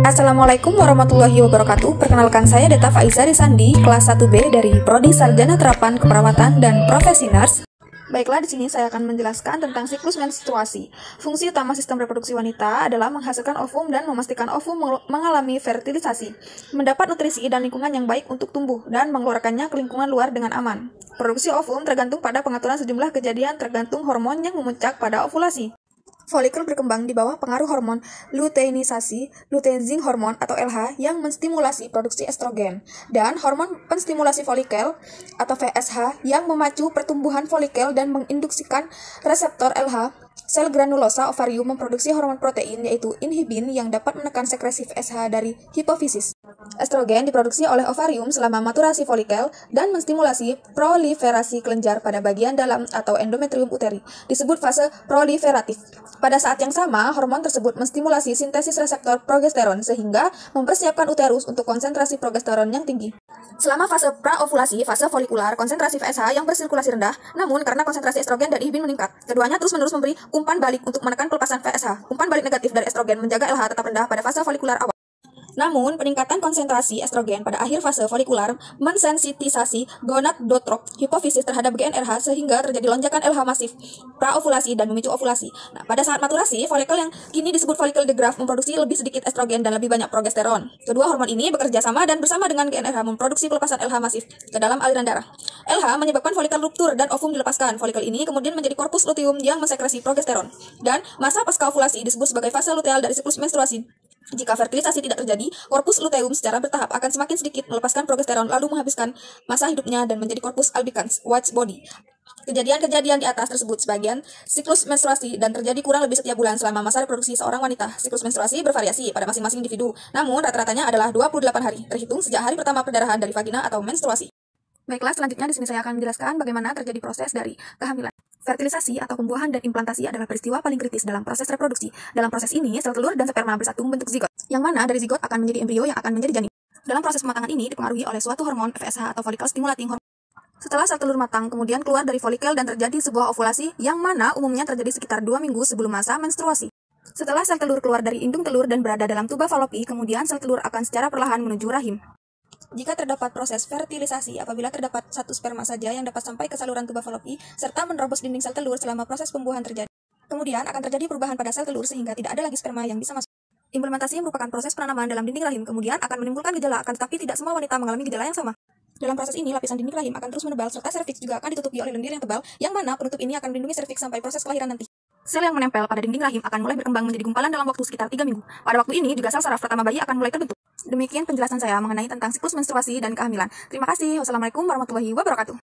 Assalamualaikum warahmatullahi wabarakatuh. Perkenalkan saya Deta Faiza Risandi, kelas 1B dari Prodi Sarjana Terapan Keperawatan dan Profesi Nurse. Baiklah, di sini saya akan menjelaskan tentang siklus menstruasi. Fungsi utama sistem reproduksi wanita adalah menghasilkan ovum dan memastikan ovum mengalami fertilisasi, mendapat nutrisi dan lingkungan yang baik untuk tumbuh, dan mengeluarkannya ke lingkungan luar dengan aman. Produksi ovum tergantung pada pengaturan sejumlah kejadian tergantung hormon yang memuncak pada ovulasi. Folikel berkembang di bawah pengaruh hormon luteinisasi, luteinizing hormon atau LH yang menstimulasi produksi estrogen, dan hormon penstimulasi folikel atau FSH yang memacu pertumbuhan folikel dan menginduksikan reseptor LH. Sel granulosa ovarium memproduksi hormon protein yaitu inhibin yang dapat menekan sekresi FSH dari hipofisis. Estrogen diproduksi oleh ovarium selama maturasi folikel dan menstimulasi proliferasi kelenjar pada bagian dalam atau endometrium uteri, disebut fase proliferatif. Pada saat yang sama, hormon tersebut menstimulasi sintesis reseptor progesteron sehingga mempersiapkan uterus untuk konsentrasi progesteron yang tinggi. Selama fase praovulasi, fase folikular, konsentrasi FSH yang bersirkulasi rendah, namun karena konsentrasi estrogen dan inhibin meningkat, keduanya terus-menerus memberi umpan balik untuk menekan pelepasan FSH. Umpan balik negatif dari estrogen menjaga LH tetap rendah pada fase folikular awal. Namun, peningkatan konsentrasi estrogen pada akhir fase folikular mensensitisasi gonadotrop hipofisis terhadap GnRH sehingga terjadi lonjakan LH masif praovulasi dan memicu ovulasi. Nah, pada saat maturasi, folikel yang kini disebut folikel de Graaff memproduksi lebih sedikit estrogen dan lebih banyak progesteron. Kedua hormon ini bekerja sama dan bersama dengan GnRH memproduksi pelepasan LH masif ke dalam aliran darah. LH menyebabkan folikel ruptur dan ovum dilepaskan. Folikel ini kemudian menjadi korpus luteum yang mensekresi progesteron. Dan masa pasca ovulasi disebut sebagai fase luteal dari siklus menstruasi. Jika fertilisasi tidak terjadi, korpus luteum secara bertahap akan semakin sedikit melepaskan progesteron lalu menghabiskan masa hidupnya dan menjadi korpus albicans, white body. Kejadian-kejadian di atas tersebut sebagian siklus menstruasi dan terjadi kurang lebih setiap bulan selama masa reproduksi seorang wanita. Siklus menstruasi bervariasi pada masing-masing individu, namun rata-ratanya adalah 28 hari, terhitung sejak hari pertama perdarahan dari vagina atau menstruasi. Baiklah, selanjutnya di sini saya akan menjelaskan bagaimana terjadi proses dari kehamilan. Fertilisasi atau pembuahan dan implantasi adalah peristiwa paling kritis dalam proses reproduksi. Dalam proses ini, sel telur dan sperma bersatu membentuk zigot, yang mana dari zigot akan menjadi embrio yang akan menjadi janin. Dalam proses pematangan ini dipengaruhi oleh suatu hormon FSH atau follicle stimulating hormone. Setelah sel telur matang, kemudian keluar dari folikel dan terjadi sebuah ovulasi yang mana umumnya terjadi sekitar 2 minggu sebelum masa menstruasi. Setelah sel telur keluar dari indung telur dan berada dalam tuba falopi, kemudian sel telur akan secara perlahan menuju rahim. Jika terdapat proses fertilisasi, apabila terdapat satu sperma saja yang dapat sampai ke saluran tuba falopi, serta menerobos dinding sel telur selama proses pembuahan terjadi. Kemudian akan terjadi perubahan pada sel telur sehingga tidak ada lagi sperma yang bisa masuk. Implementasi merupakan proses penanaman dalam dinding rahim, kemudian akan menimbulkan gejala, akan tetapi tidak semua wanita mengalami gejala yang sama. Dalam proses ini, lapisan dinding rahim akan terus menebal, serta serviks juga akan ditutupi oleh lendir yang tebal, yang mana penutup ini akan melindungi serviks sampai proses kelahiran nanti. Sel yang menempel pada dinding rahim akan mulai berkembang menjadi gumpalan dalam waktu sekitar 3 minggu. Pada waktu ini juga sel saraf pertama bayi akan mulai terbentuk. Demikian penjelasan saya mengenai tentang siklus menstruasi dan kehamilan. Terima kasih. Wassalamualaikum warahmatullahi wabarakatuh.